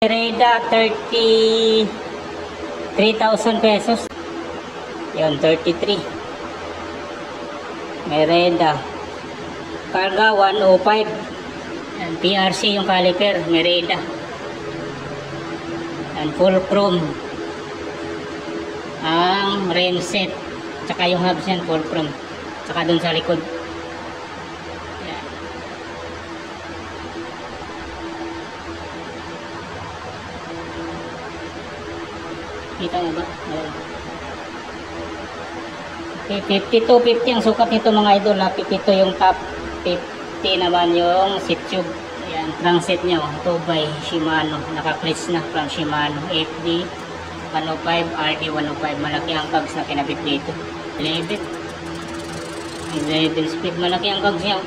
Merida 33,000 pesos. Yun, 33. Merida. Karga 105. Yan, PRC yung caliper, Merida. Yan, full chrome. Ang rim set. Tsaka yung hubs yan, full chrome. Tsaka dun sa likod. Yan. Kita mo ba? Ayan. Okay, 5250 ang sukat nito mga idol. 52 yung top, 50 naman yung seat tube. Ayan, crankset nyo, 2x Shimano, naka-clutch na from Shimano, FD 105, RD 105. Malaki ang cogs na kinabit dito, 11 speed, malaki ang cogs nyo.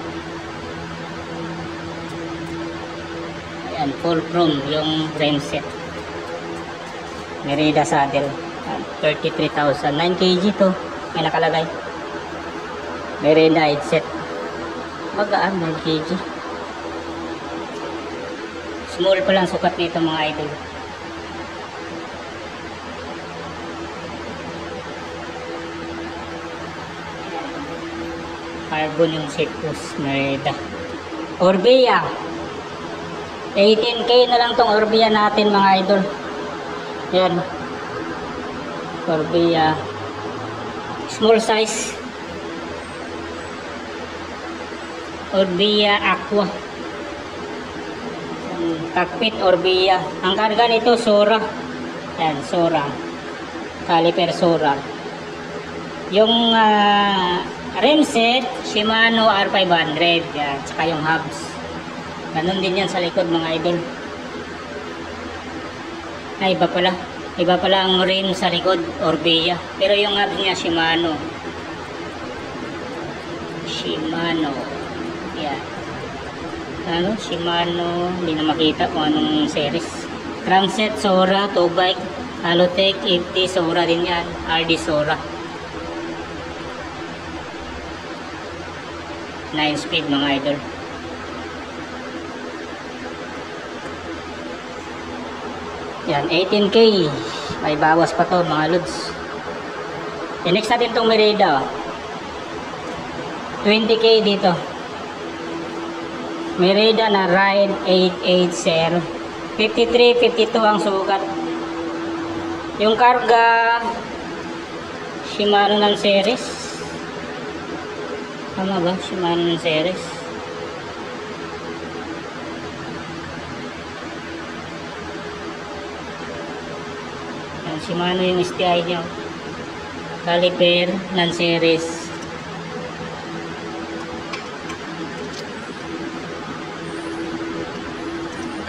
Ayan, full chrome yung frame set. Merida saddle, 33,000, 9 kg to, may nakalagay. Merida headset, magaan, 9 kg. Small pa lang sukat nito mga idol. Carbon yung seat post, Merida. Orbea, 18k na lang tong Orbea natin mga idol. Yan, Orbea small size, Orbea Aqua. Cockpit Orbea. Ang karga nito Sora. Yan, Sora, caliper Sora. Yung rim set Shimano R500. Yan, tsaka yung hubs ganun din yan sa likod mga idol. Ay, iba pala ang rim sa likod, Orbea, pero yung hubs niya Shimano. Yan, ano, Shimano, hindi na makita kung anong series. Crankset Sora, 2-bike, Halotech, FD Sora din yan, RD Sora. 9 speed mga idol. Yan, 18k. May bawas pa to mga lods. Next natin itong Merida, 20k dito. Merida na Ride 880, 53, 52 ang sukat. Yung karga Shimano ng series. Tama ba? Shimano ng series. Yan, Shimano yung STI nyo. Caliper ng series.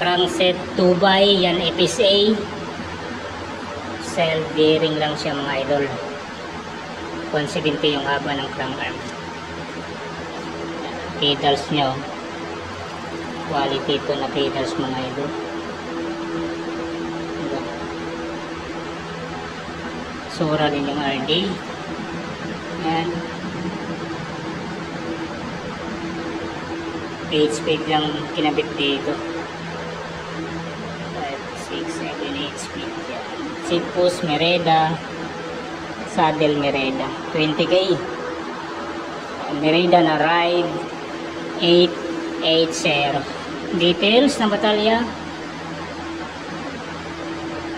Crankset 2x, yan FSA. Self bearing lang siya mga idol. 170 yung haba ng crank arm. Pedals nyo, quality ito na pedals mga idol. Sora din yung RD. Yan, 8 speed lang kinabit dito. 5, 6, 7, 8 speed. Seat post Merida, saddle Merida, 20k. Merida na Ride 880. Details ng batalya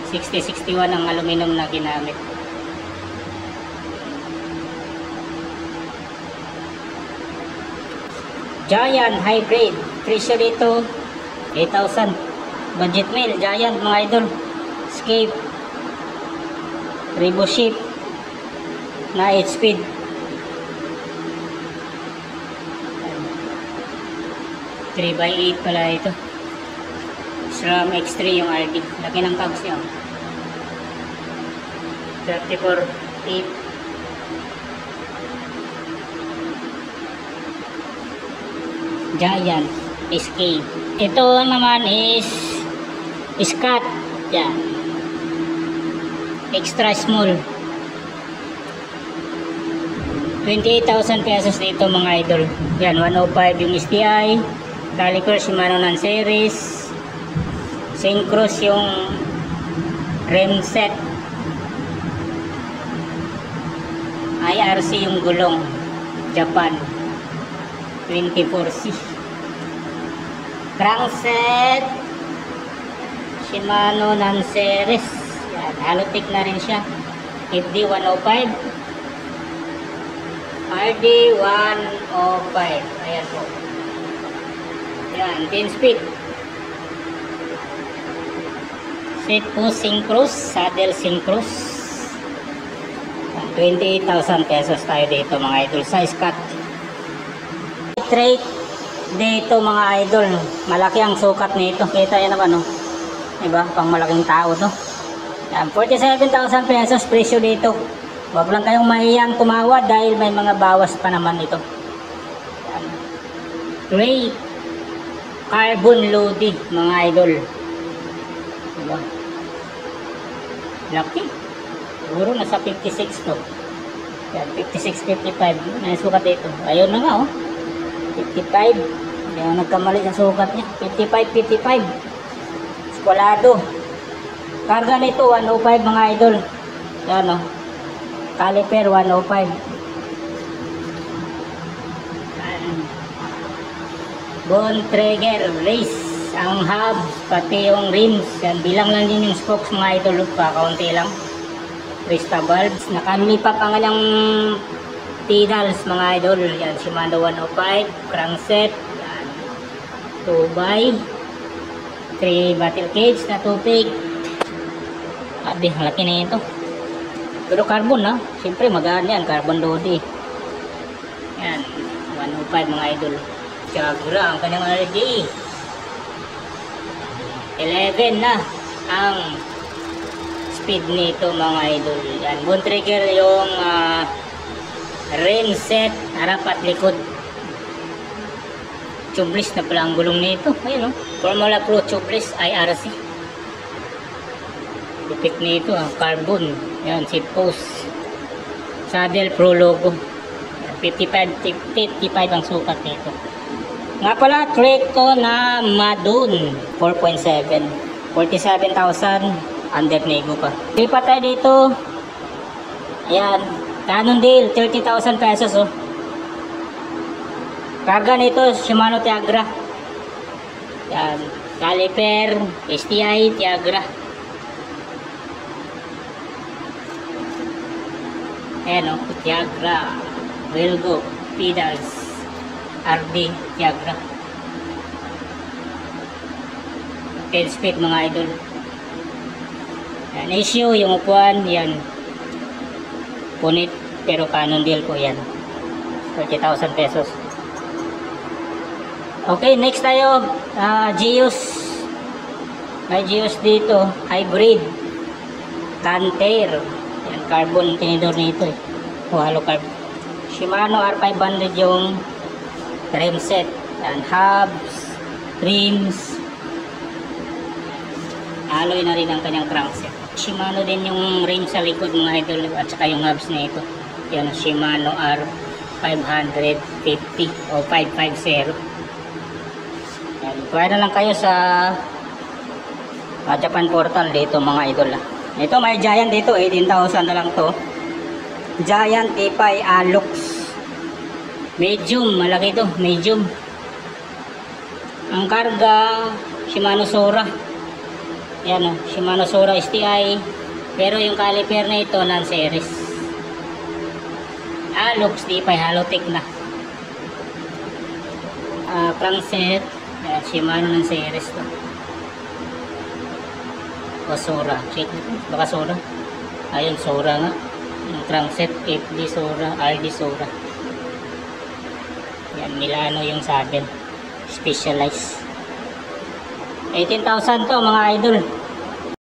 6061 ang aluminum na ginamit. Giant Hybrid, presyo dito 8,000. Budget meal, Giant mga idol. Escape Revo Ship na 8 speed. Yan, 3x8 pala ito. SRAM X3 yung RD. Laki ng cogs niya. 34.8. Giant Escape. Ito naman is Scott. Yan, extra small. 28,000 pesos dito mga idol. Yan, 105 yung STI. Caliper Shimano ng series. Syncros yung rim set. IRC yung gulong. Japan. 24C. Crankset. Shimano non-series. Yan. Halotech na rin siya. FD 105. RD 105. Ayan po. Yan. 10 speed. Seat po Syncros. Saddle Syncros. 28,000 pesos tayo dito mga idol. Size cut. Straight dito mga idol. Malaki ang sukat nito. Kita yan naman, no? Diba? Pang malaking tao to. Yan. 47,000 pesos presyo dito. Huwag lang kayong mahiyang tumawad dahil may mga bawas pa naman ito. Yan. Great carbon loading mga idol. Diba? Laki. Siguro nasa 56 to. Yan, 56, 55. May sukat dito. Ayun na nga, oh. 55. Yan, nagkamali sa sukat niya. 55, 55. Skwalado. Karga nito, 105 mga idol. Yan, oh. Caliper, 105. Bone trigger, race. Ang hubs, pati yung rims. Yan, bilang lang din yung spokes mga idol. Kaunti lang. Crystal valves. Nakalipat ang kanyang pedals mga idol. Yan, Shimano 105. Crankset. Yan. 2x. 3 battle cage na tupig. Abi, laki na ito. Pero carbon ha. Siyempre magaan yan. Carbon loading. Yan. 105 mga idol. Jagra ang kanyang RD. 11 na ang speed nito mga idol. Yan, bone trigger yung rim set, harap at likod. Tubeless na pala ang gulong nito. Ayun, oh. Formula Pro tubeless IRC. Lupit nito, carbon. Yan, seat post. Saddle Pro logo. 55 ang sukat nito. Nga pala, Treco na Madun 4.7. 47,000 under nego pa. Lipat tayo dito. Ayan. Cannondale, 30,000 pesos, oh. Karga nito, Shimano Tiagra. Ayan. Caliper, STI, Tiagra. Ayan, oh. Tiagra. Wilgo, pedals. RD, Tiagra. 10 speed mga idol. Yan, issue yung upuan, yan. Punit, pero Cannondale po yan. 30,000 pesos. Okay, next tayo. Geos. May Geos dito. Hybrid. Canter. Yan, carbon tinidor nito eh. O, halo carbon. Shimano R500 yung rim set. Yan, hubs, rims. Alloy na rin ang kanyang crankset. Shimano din yung rim sa likod mga idol at saka yung hubs na ito. Yan ang Shimano R550 o 550. Yan, kuha na lang kayo sa Japan Portal dito mga idol. Ito may Giant dito, 18,000 na lang to. Giant Ipay Alux. Medium, malaki to, medium. Ang karga Shimano Sora. Yan, oh, Shimano Sora STI. Pero yung caliper na ito non-series. Alux di pa halotech na. Crankset, Shimano non-series to. O Sora, check nito, baka Sora. Ayun, Sora nga. Yung crankset, FD Sora, RD Sora. Yan, Milano yung saddle. Specialized. 18,000 to mga idol.